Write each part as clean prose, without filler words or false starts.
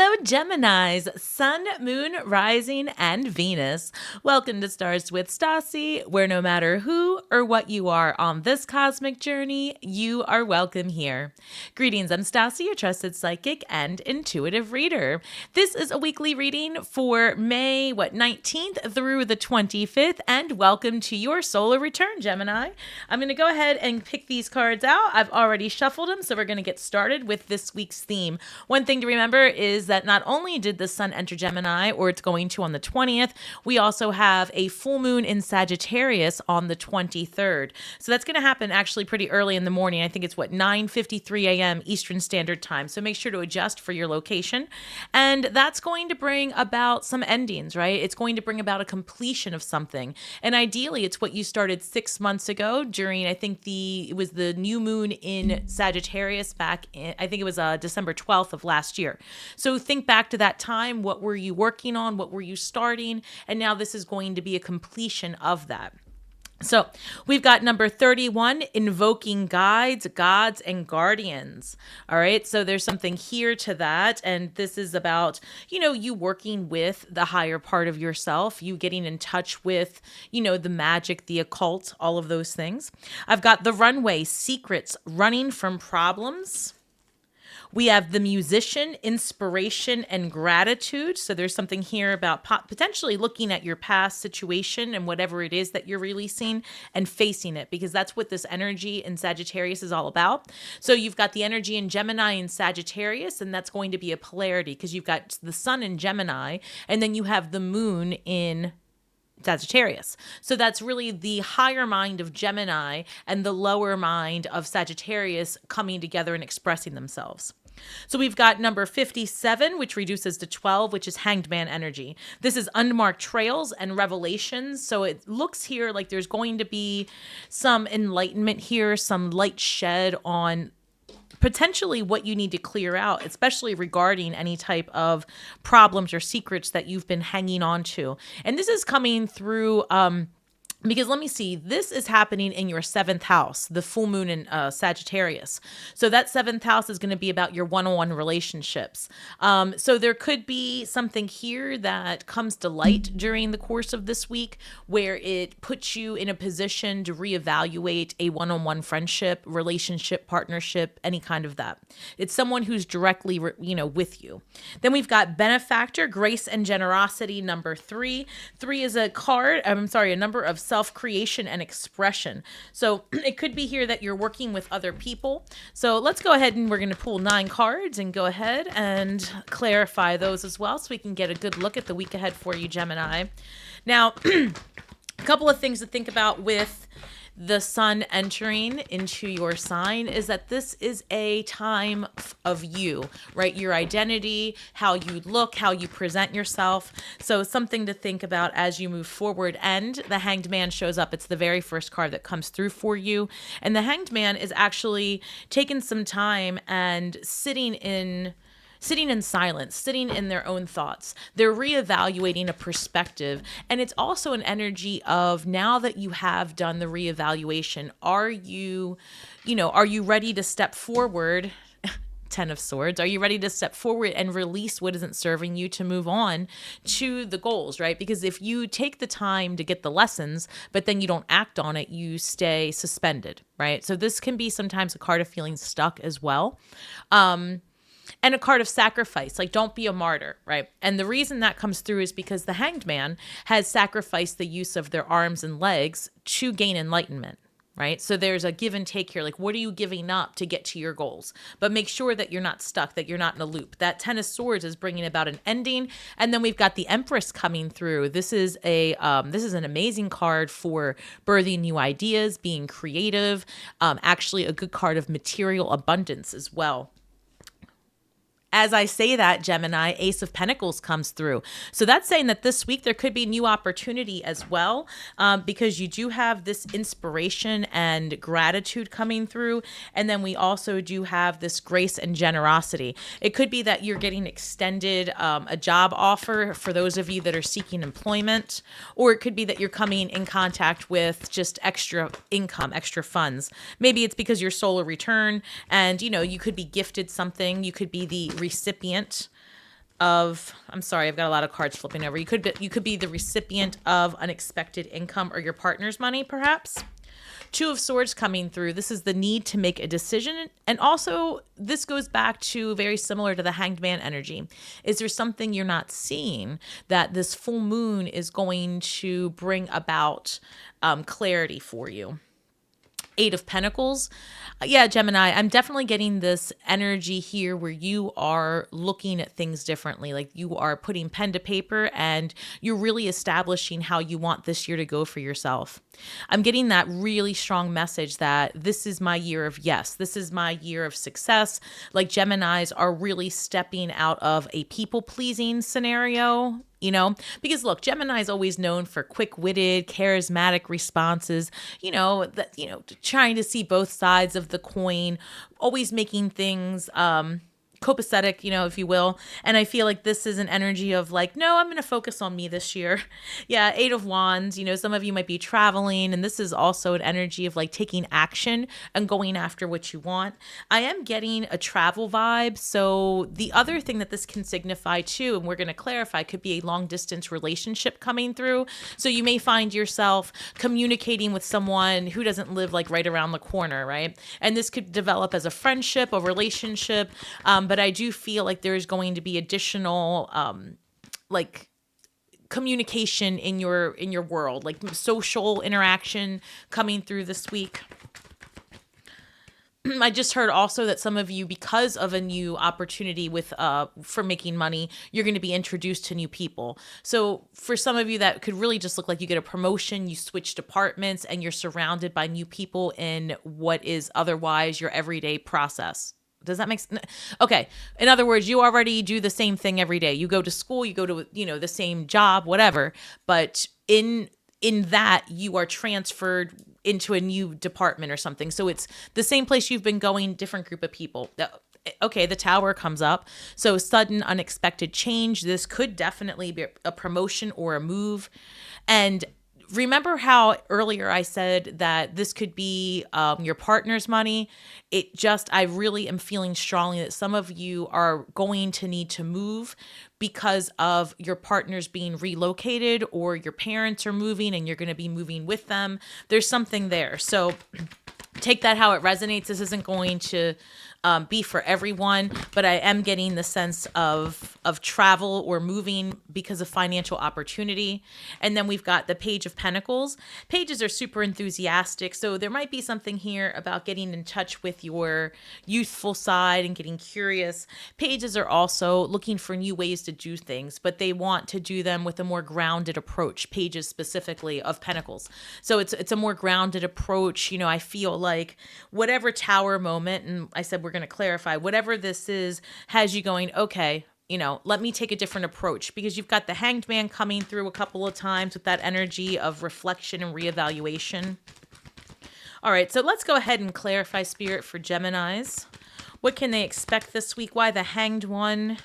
Hello, Geminis, Sun, Moon, Rising, and Venus. Welcome to Stars with Stasi, where no matter who or what you are on this cosmic journey, you are welcome here. Greetings, I'm Stasi, your trusted psychic and intuitive reader. This is a weekly reading for May 19th through the 25th, and welcome to your solar return, Gemini. I'm going to go ahead and pick these cards out. I've already shuffled them, so we're going to get started with this week's theme. One thing to remember is that not only did the sun enter Gemini, or it's going to on the 20th, we also have a full moon in Sagittarius on the 23rd. So that's going to happen actually pretty early in the morning. I think it's 9:53 a.m. Eastern Standard Time. So make sure to adjust for your location. And that's going to bring about some endings, right? It's going to bring about a completion of something. And ideally, it's what you started 6 months ago during, I think it was the new moon in Sagittarius back in, I think it was December 12th of last year. So think back to that time. What were you working on? What were you starting? And now this is going to be a completion of that. So we've got number 31, invoking guides, gods, and guardians. All right. So there's something here to that. And this is about, you working with the higher part of yourself, you getting in touch with, the magic, the occult, all of those things. I've got the Runway, secrets, running from problems. We have the musician, inspiration, and gratitude. So there's something here about potentially looking at your past situation and whatever it is that you're releasing and facing it, because that's what this energy in Sagittarius is all about. So you've got the energy in Gemini and Sagittarius, and that's going to be a polarity because you've got the sun in Gemini, and then you have the moon in Sagittarius. So that's really the higher mind of Gemini and the lower mind of Sagittarius coming together and expressing themselves. So we've got number 57, which reduces to 12, which is hanged man energy. This is unmarked trails and revelations. So it looks here like there's going to be some enlightenment here, some light shed on potentially what you need to clear out, especially regarding any type of problems or secrets that you've been hanging on to. And this is coming through, because let me see, this is happening in your 7th house, the full moon in Sagittarius. So that 7th house is going to be about your one-on-one relationships. So there could be something here that comes to light during the course of this week where it puts you in a position to reevaluate a one-on-one friendship, relationship, partnership, any kind of that. It's someone who's directly, with you. Then we've got benefactor, grace and generosity, number 3. 3 is a number of self-creation and expression. So it could be here that you're working with other people. So let's go ahead and we're going to pull 9 cards and go ahead and clarify those as well so we can get a good look at the week ahead for you, Gemini. Now, a couple of things to think about with the sun entering into your sign is that this is a time of you, right? Your identity, how you look, how you present yourself. So something to think about as you move forward. And the Hanged Man shows up. It's the very first card that comes through for you. And the Hanged Man is actually taking some time and sitting in silence, sitting in their own thoughts. They're reevaluating a perspective. And it's also an energy of, now that you have done the reevaluation, are you ready to step forward? 10 of Swords. Are you ready to step forward and release what isn't serving you to move on to the goals, right? Because if you take the time to get the lessons, but then you don't act on it, you stay suspended, right? So this can be sometimes a card of feeling stuck as well. And a card of sacrifice, like don't be a martyr, right? And the reason that comes through is because the Hanged Man has sacrificed the use of their arms and legs to gain enlightenment, right? So there's a give and take here. Like, what are you giving up to get to your goals? But make sure that you're not stuck, that you're not in a loop. That 10 of Swords is bringing about an ending. And then we've got the Empress coming through. This is an amazing card for birthing new ideas, being creative, actually a good card of material abundance as well. As I say that, Gemini, Ace of Pentacles comes through. So that's saying that this week there could be new opportunity as well, because you do have this inspiration and gratitude coming through. And then we also do have this grace and generosity. It could be that you're getting extended a job offer for those of you that are seeking employment, or it could be that you're coming in contact with just extra income, extra funds. Maybe it's because you're solar return and, you could be gifted something. You could be the recipient of, I'm sorry, I've got a lot of cards flipping over. You could be the recipient of unexpected income or your partner's money, perhaps. Two of Swords coming through. This is the need to make a decision. And also, this goes back to very similar to the Hanged Man energy. Is there something you're not seeing that this full moon is going to bring about clarity for you? Eight of Pentacles. Yeah, Gemini, I'm definitely getting this energy here where you are looking at things differently. Like you are putting pen to paper and you're really establishing how you want this year to go for yourself. I'm getting that really strong message that this is my year of yes. This is my year of success. Like Geminis are really stepping out of a people-pleasing scenario, you know, because look, Gemini is always known for quick-witted, charismatic responses, trying to see both sides of the coin, always making things copacetic, if you will. And I feel like this is an energy of like, no, I'm going to focus on me this year. Yeah, Eight of Wands, some of you might be traveling, and this is also an energy of like taking action and going after what you want. I am getting a travel vibe. So the other thing that this can signify too, and we're going to clarify, could be a long distance relationship coming through. So you may find yourself communicating with someone who doesn't live like right around the corner, right? And this could develop as a friendship, a relationship, but I do feel like there's going to be additional communication in your world, like social interaction coming through this week. I just heard also that some of you, because of a new opportunity for making money, you're going to be introduced to new people. So for some of you, that could really just look like you get a promotion, you switch departments, and you're surrounded by new people in what is otherwise your everyday process. Does that make sense? Okay. In other words, you already do the same thing every day. You go to school, you go to, the same job, whatever. But in that, you are transferred into a new department or something. So it's the same place you've been going, different group of people. Okay, the Tower comes up. So sudden, unexpected change. This could definitely be a promotion or a move. And remember how earlier I said that this could be your partner's money? I really am feeling strongly that some of you are going to need to move because of your partners being relocated, or your parents are moving and you're going to be moving with them. There's something there. So take that how it resonates. This isn't going to be for everyone, but I am getting the sense of travel or moving because of financial opportunity. And then we've got the Page of Pentacles. Pages are super enthusiastic, so there might be something here about getting in touch with your youthful side and getting curious. Pages are also looking for new ways to do things, but they want to do them with a more grounded approach. Pages specifically of Pentacles. So it's a more grounded approach. I feel like whatever Tower moment, and I said we're going to clarify, whatever this is, has you going, okay, let me take a different approach, because you've got the Hanged Man coming through a couple of times with that energy of reflection and reevaluation. All right, so let's go ahead and clarify, Spirit, for Geminis. What can they expect this week? Why the Hanged One?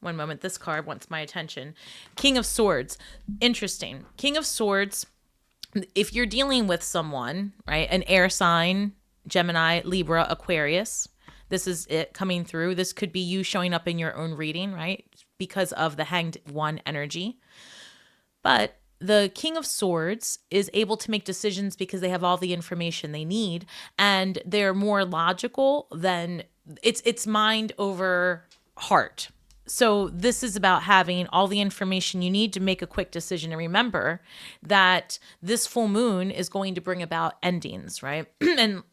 One moment, this card wants my attention. King of Swords. Interesting. King of Swords, if you're dealing with someone, right, an air sign, Gemini, Libra, Aquarius, this is it coming through. This could be you showing up in your own reading, right, because of the Hanged One energy. But the King of Swords is able to make decisions because they have all the information they need, and they're more logical than it's mind over heart. So this is about having all the information you need to make a quick decision. And remember that this full moon is going to bring about endings, right?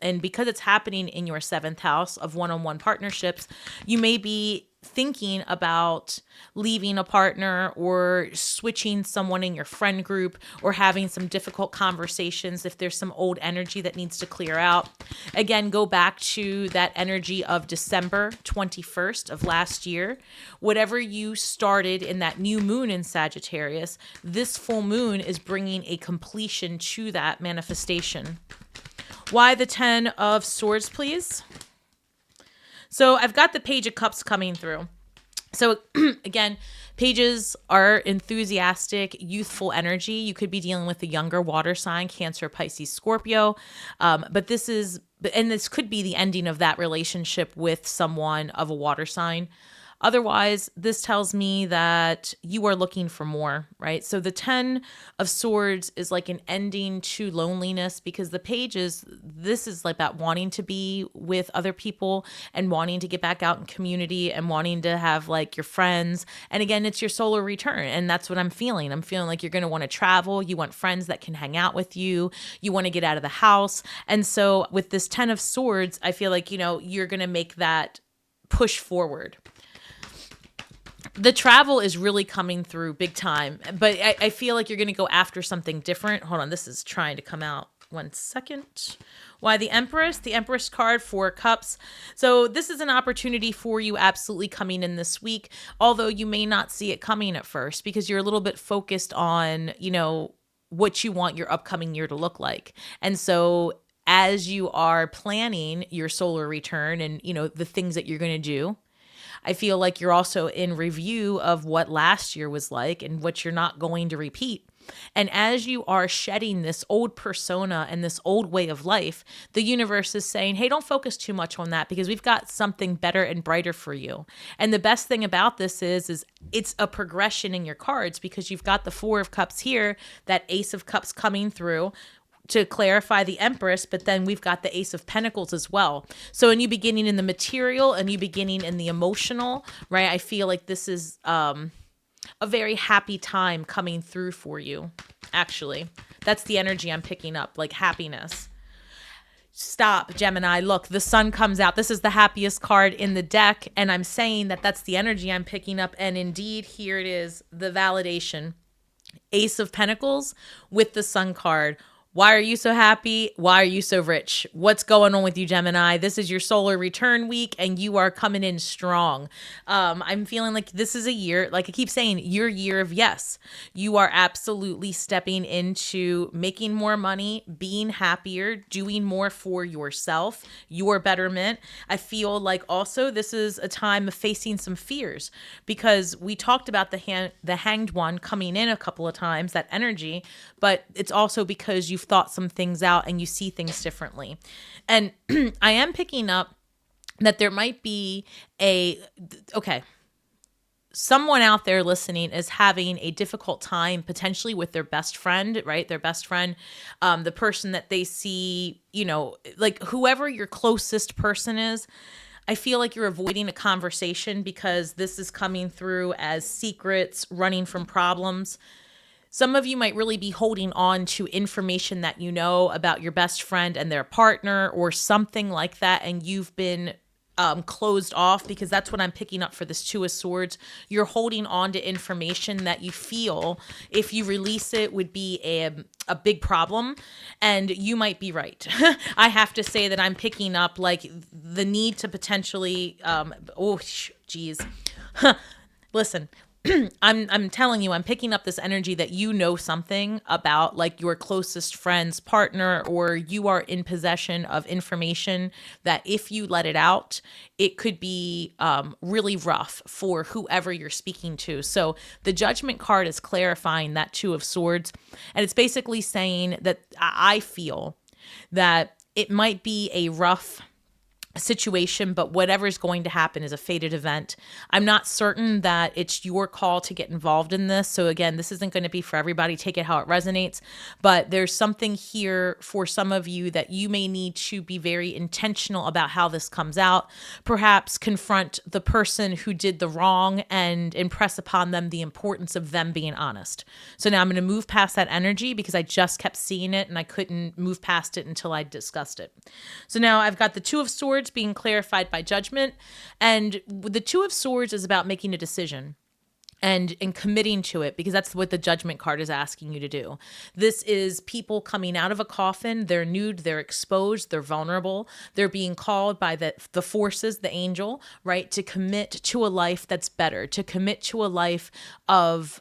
and because it's happening in your 7th house of one-on-one partnerships, you may be thinking about leaving a partner or switching someone in your friend group, or having some difficult conversations if there's some old energy that needs to clear out. Again, go back to that energy of December 21st of last year. Whatever you started in that new moon in Sagittarius, this full moon is bringing a completion to that manifestation. Why the 10 of Swords, please? So I've got the Page of Cups coming through. So again, pages are enthusiastic, youthful energy. You could be dealing with a younger water sign, Cancer, Pisces, Scorpio. But this is and this could be the ending of that relationship with someone of a water sign. Otherwise, this tells me that you are looking for more, right? So the 10 of Swords is like an ending to loneliness, because the pages, this is like about wanting to be with other people and wanting to get back out in community and wanting to have like your friends. And again, it's your solar return. And that's what I'm feeling. I'm feeling like you're going to want to travel. You want friends that can hang out with you. You want to get out of the house. And so with this 10 of Swords, I feel like, you're going to make that push forward. The travel is really coming through big time, but I feel like you're going to go after something different. Hold on, this is trying to come out. 1 second. Why the Empress? The Empress card, 4 cups. So this is an opportunity for you absolutely coming in this week, although you may not see it coming at first because you're a little bit focused on, what you want your upcoming year to look like. And so as you are planning your solar return and, the things that you're going to do, I feel like you're also in review of what last year was like and what you're not going to repeat. And as you are shedding this old persona and this old way of life, the universe is saying, hey, don't focus too much on that because we've got something better and brighter for you. And the best thing about this is it's a progression in your cards because you've got the 4 of Cups here, that Ace of Cups coming through to clarify the Empress, but then we've got the Ace of Pentacles as well. So in you beginning in the material and you beginning in the emotional, right? I feel like this is a very happy time coming through for you, actually. That's the energy I'm picking up, like happiness. Stop, Gemini. Look, the Sun comes out. This is the happiest card in the deck, and I'm saying that that's the energy I'm picking up, and indeed, here it is, the validation. Ace of Pentacles with the Sun card. Why are you so happy? Why are you so rich? What's going on with you, Gemini? This is your solar return week and you are coming in strong. I'm feeling like this is a year, like I keep saying, your year of yes. You are absolutely stepping into making more money, being happier, doing more for yourself, your betterment. I feel like also this is a time of facing some fears because we talked about the Hanged One coming in a couple of times, that energy, but it's also because you've thought some things out and you see things differently. And I am picking up that there might be someone out there listening is having a difficult time potentially with their best friend, right? Their best friend, the person that they see, like whoever your closest person is. I feel like you're avoiding a conversation because this is coming through as secrets, running from problems. Some of you might really be holding on to information that you know about your best friend and their partner or something like that, and you've been closed off because that's what I'm picking up for this 2 of Swords. You're holding on to information that you feel if you release it would be a big problem, and you might be right. I have to say that I'm picking up like the need to potentially, listen, I'm telling you, I'm picking up this energy that you know something about like your closest friend's partner, or you are in possession of information that if you let it out, it could be really rough for whoever you're speaking to. So the Judgment card is clarifying that 2 of Swords. And it's basically saying that I feel that it might be a rough situation, but whatever's going to happen is a fated event. I'm not certain that it's your call to get involved in this. So again, this isn't going to be for everybody. Take it how it resonates. But there's something here for some of you that you may need to be very intentional about how this comes out. Perhaps confront the person who did the wrong and impress upon them the importance of them being honest. So now I'm going to move past that energy because I just kept seeing it and I couldn't move past it until I discussed it. So now I've got the 2 of Swords being clarified by Judgment. And the 2 of Swords is about making a decision and committing to it, because that's what the Judgment card is asking you to do. This is people coming out of a coffin. They're nude, they're exposed, they're vulnerable. They're being called by the forces, the angel, right, to commit to a life that's better, to commit to a life of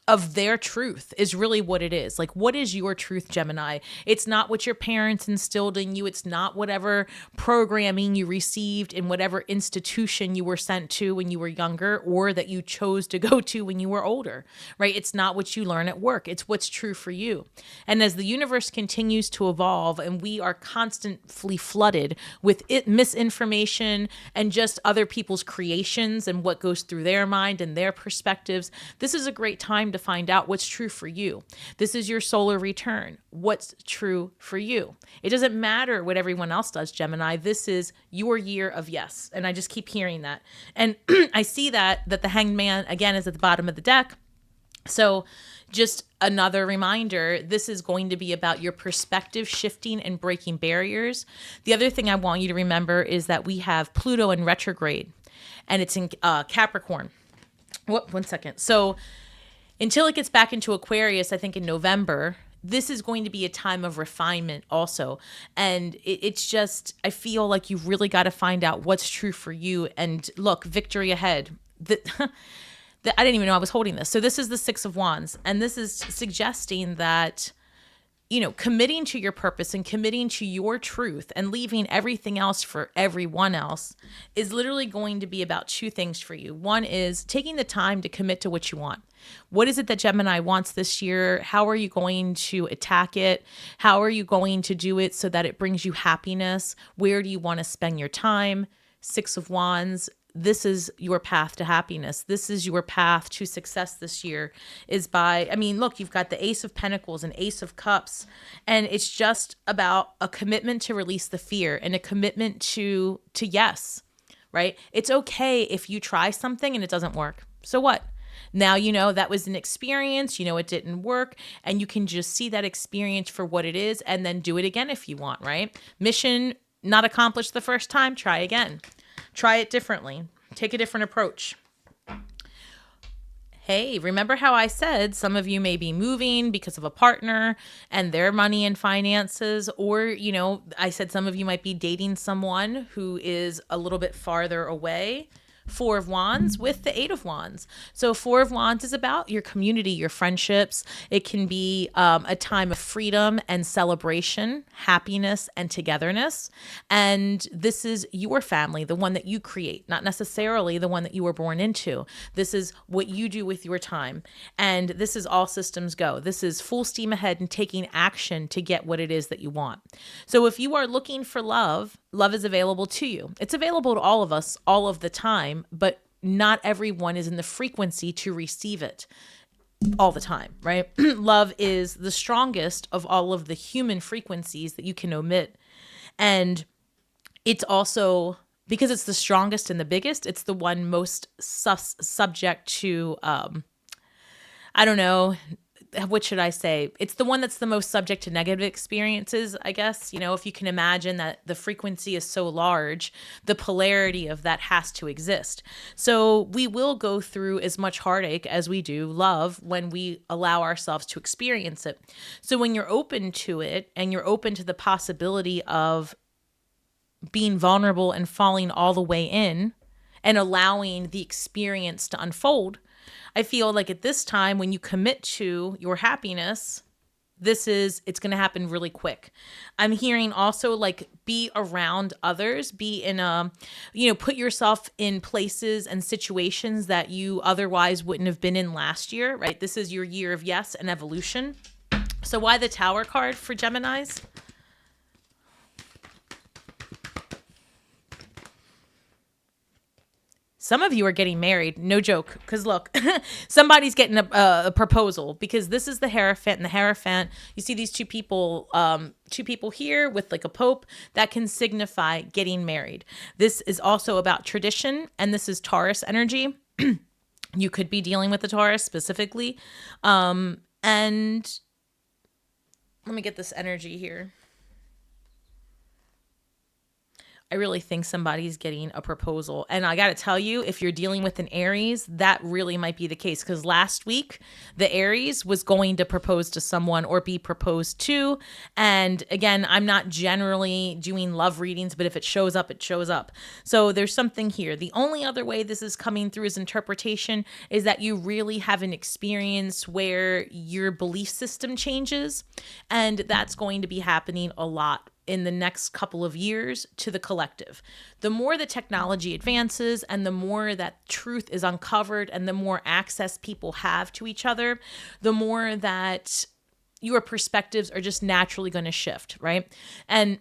of their truth is really what it is. Like, what is your truth, Gemini? It's not what your parents instilled in you. It's not whatever programming you received in whatever institution you were sent to when you were younger or that you chose to go to when you were older, right? It's not what you learn at work. It's what's true for you. And as the universe continues to evolve and we are constantly flooded with misinformation and just other people's creations and what goes through their mind and their perspectives, this is a great time to find out what's true for you. This is your solar return. What's true for you? It doesn't matter what everyone else does, Gemini. This is your year of yes. And I just keep hearing that. And I see that the Hanged Man, again, is at the bottom of the deck. So just another reminder, this is going to be about your perspective shifting and breaking barriers. The other thing I want you to remember is that we have Pluto in retrograde, and it's in Capricorn. One second. So until it gets back into Aquarius, I think in November, this is going to be a time of refinement also. And it's just, I feel like you've really got to find out what's true for you. And look, victory ahead. I didn't even know I was holding this. So this is the Six of Wands. And this is suggesting that, you know, committing to your purpose and committing to your truth and leaving everything else for everyone else is literally going to be about two things for you. One is taking the time to commit to what you want. What is it that Gemini wants this year? How are you going to attack it? How are you going to do it so that it brings you happiness? Where do you want to spend your time? Six of Wands. This is your path to happiness. This is your path to success this year is by, I mean, look, you've got the Ace of Pentacles and Ace of Cups, and it's just about a commitment to release the fear and a commitment to yes, right? It's okay if you try something and it doesn't work. So what? Now you know that was an experience, you know it didn't work, and you can just see that experience for what it is and then do it again if you want, right? Mission not accomplished the first time, try again. Try it differently. Take a different approach. Hey, remember how I said some of you may be moving because of a partner and their money and finances, or, you know, I said some of you might be dating someone who is a little bit farther away. Four of Wands with the Eight of Wands. So Four of Wands is about your community, your friendships. It can be a time of freedom and celebration, happiness and togetherness. And this is your family, the one that you create, not necessarily the one that you were born into. This is what you do with your time. And this is all systems go. This is full steam ahead and taking action to get what it is that you want. So if you are looking for love, love is available to you. It's available to all of us all of the time, but not everyone is in the frequency to receive it all the time, right? Love is the strongest of all of the human frequencies that you can omit. And it's also, because it's the strongest and the biggest, it's the one most subject to, I don't know, what should I say? It's the one that's the most subject to negative experiences, I guess. You know, if you can imagine that the frequency is so large, the polarity of that has to exist. So we will go through as much heartache as we do love when we allow ourselves to experience it. So when you're open to it and you're open to the possibility of being vulnerable and falling all the way in and allowing the experience to unfold, I feel like at this time, when you commit to your happiness, it's going to happen really quick. I'm hearing also like be around others, be in put yourself in places and situations that you otherwise wouldn't have been in last year, right? This is your year of yes and evolution. So why the Tower card for Geminis? Some of you are getting married, no joke, because look, somebody's getting a proposal, because this is the Hierophant, and the Hierophant, you see these two people here with like a pope, that can signify getting married. This is also about tradition, and this is Taurus energy. You could be dealing with the Taurus specifically. And let me get this energy here. I really think somebody's getting a proposal. And I got to tell you, if you're dealing with an Aries, that really might be the case. Because last week, the Aries was going to propose to someone or be proposed to. And again, I'm not generally doing love readings, but if it shows up, it shows up. So there's something here. The only other way this is coming through as interpretation is that you really have an experience where your belief system changes. And that's going to be happening a lot in the next couple of years to the collective. The more the technology advances and the more that truth is uncovered and the more access people have to each other, the more that your perspectives are just naturally going to shift, right? And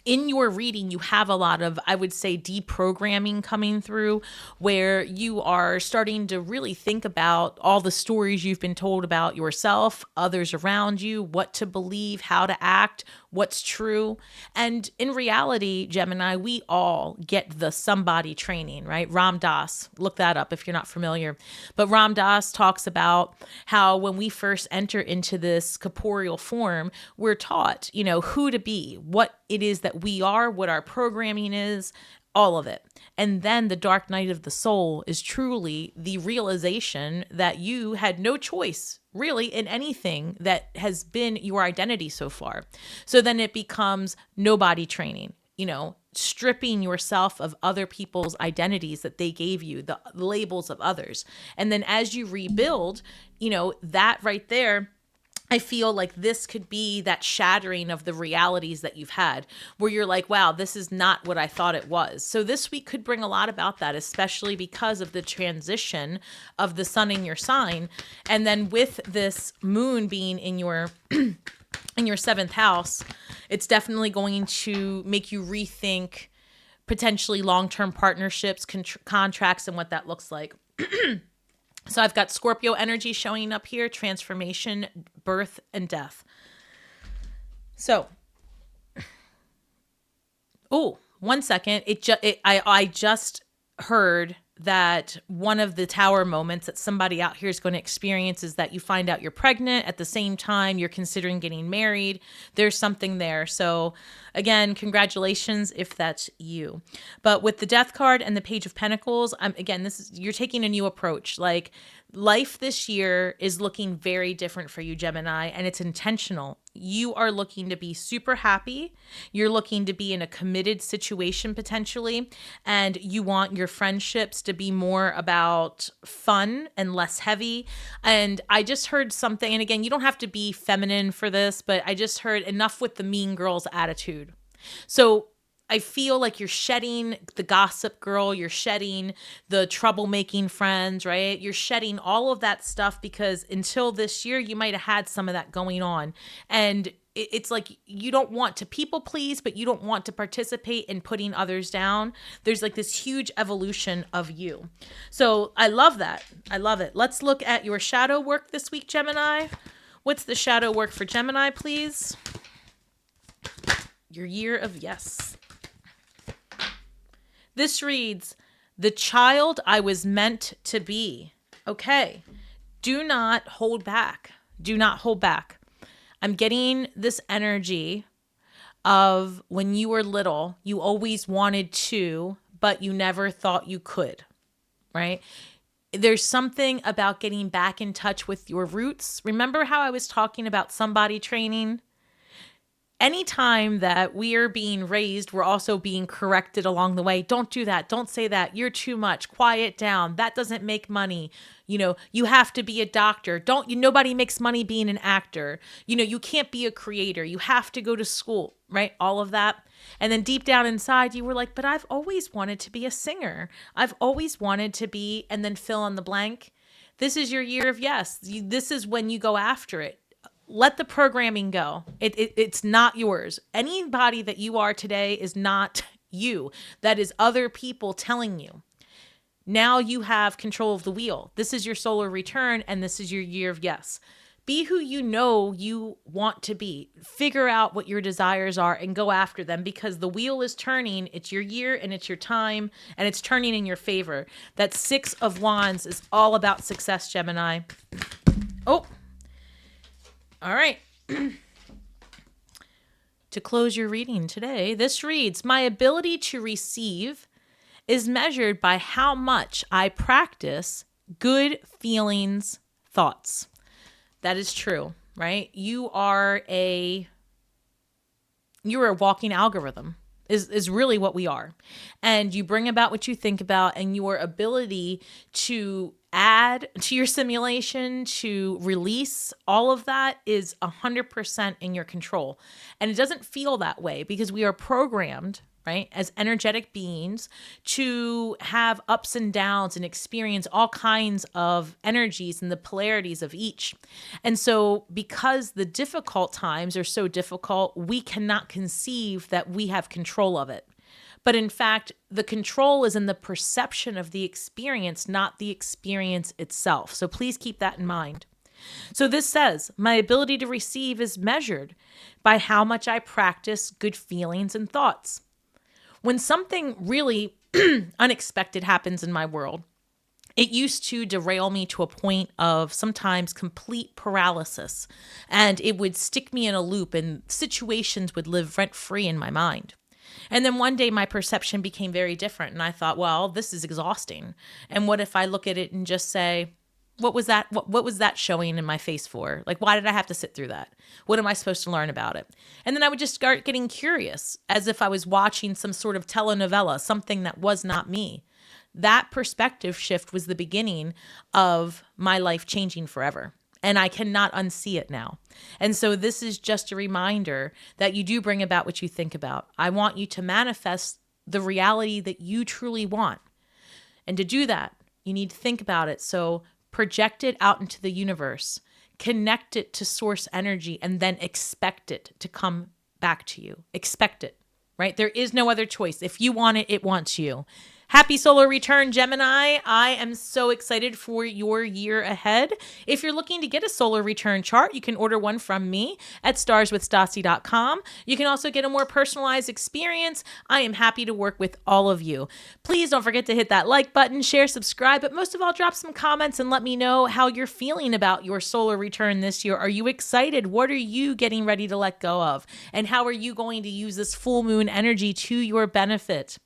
in your reading, you have a lot of, I would say, deprogramming coming through where you are starting to really think about all the stories you've been told about yourself, others around you, what to believe, how to act, what's true. And in reality, Gemini, we all get the somebody training, right? Ram Dass, look that up if you're not familiar. But Ram Dass talks about how when we first enter into this corporeal form, we're taught, who to be, what it is that we are, what our programming is, all of it. And then the dark night of the soul is truly the realization that you had no choice really in anything that has been your identity so far. So then it becomes nobody training, stripping yourself of other people's identities that they gave you, the labels of others. And then as you rebuild, that right there, I feel like this could be that shattering of the realities that you've had where you're like, wow, this is not what I thought it was. So this week could bring a lot about that, especially because of the transition of the sun in your sign. And then with this moon being in your in your 7th house, it's definitely going to make you rethink potentially long-term partnerships, contracts, and what that looks like. So I've got Scorpio energy showing up here, transformation, birth, and death. So, oh, 1 second. I just heard that one of the tower moments that somebody out here is going to experience is that you find out you're pregnant at the same time you're considering getting married. There's something there. So again, congratulations if that's you. But with the Death card and the Page of Pentacles, you're taking a new approach. Like life this year is looking very different for you, Gemini, and it's intentional. You are looking to be super happy. You're looking to be in a committed situation potentially, and you want your friendships to be more about fun and less heavy. And I just heard something, and again, you don't have to be feminine for this, but I just heard enough with the mean girls attitude. So I feel like you're shedding the gossip girl, you're shedding the troublemaking friends, right? You're shedding all of that stuff because until this year, you might have had some of that going on. And it's like you don't want to people please, but you don't want to participate in putting others down. There's like this huge evolution of you. So I love that. I love it. Let's look at your shadow work this week, Gemini. What's the shadow work for Gemini, please? Your year of yes. This reads, the child I was meant to be. Okay. Do not hold back. Do not hold back. I'm getting this energy of when you were little, you always wanted to, but you never thought you could, right? There's something about getting back in touch with your roots. Remember how I was talking about somebody training? Anytime that we are being raised, we're also being corrected along the way. Don't do that. Don't say that. You're too much. Quiet down. That doesn't make money. You have to be a doctor. Nobody makes money being an actor. You can't be a creator. You have to go to school, right? All of that. And then deep down inside, you were like, but I've always wanted to be a singer. I've always wanted to be, and then fill in the blank. This is your year of yes. This is when you go after it. Let the programming go. It's not yours. Anybody that you are today is not you. That is other people telling you. Now you have control of the wheel. This is your solar return, and this is your year of yes. Be who you want to be. Figure out what your desires are and go after them because the wheel is turning. It's your year and it's your time, and it's turning in your favor. That 6 of Wands is all about success, Gemini. Oh. All right. To close your reading today, this reads, my ability to receive is measured by how much I practice good feelings, thoughts. That is true, right? You're a walking algorithm is really what we are. And you bring about what you think about, and your ability to add to your simulation, to release all of that is 100% in your control. And it doesn't feel that way because we are programmed, right, as energetic beings to have ups and downs and experience all kinds of energies and the polarities of each. And so because the difficult times are so difficult, we cannot conceive that we have control of it. But in fact, the control is in the perception of the experience, not the experience itself. So please keep that in mind. So this says, my ability to receive is measured by how much I practice good feelings and thoughts. When something really unexpected happens in my world, it used to derail me to a point of sometimes complete paralysis, and it would stick me in a loop, and situations would live rent-free in my mind. And then one day my perception became very different, and I thought, well, this is exhausting. And what if I look at it and just say, what was that? What was that showing in my face for? Like, why did I have to sit through that? What am I supposed to learn about it? And then I would just start getting curious, as if I was watching some sort of telenovela, something that was not me. That perspective shift was the beginning of my life changing forever. And I cannot unsee it now. And so this is just a reminder that you do bring about what you think about. I want you to manifest the reality that you truly want. And to do that, you need to think about it. So project it out into the universe, connect it to source energy, and then expect it to come back to you. Expect it, right? There is no other choice. If you want it, it wants you. Happy solar return, Gemini. I am so excited for your year ahead. If you're looking to get a solar return chart, you can order one from me at starswithstasi.com. You can also get a more personalized experience. I am happy to work with all of you. Please don't forget to hit that like button, share, subscribe, but most of all, drop some comments and let me know how you're feeling about your solar return this year. Are you excited? What are you getting ready to let go of? And how are you going to use this full moon energy to your benefit?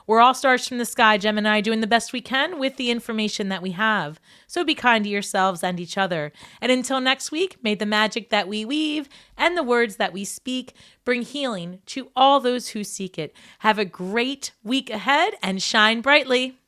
We're all stars from the sky, Gemini, doing the best we can with the information that we have. So be kind to yourselves and each other. And until next week, may the magic that we weave and the words that we speak bring healing to all those who seek it. Have a great week ahead and shine brightly.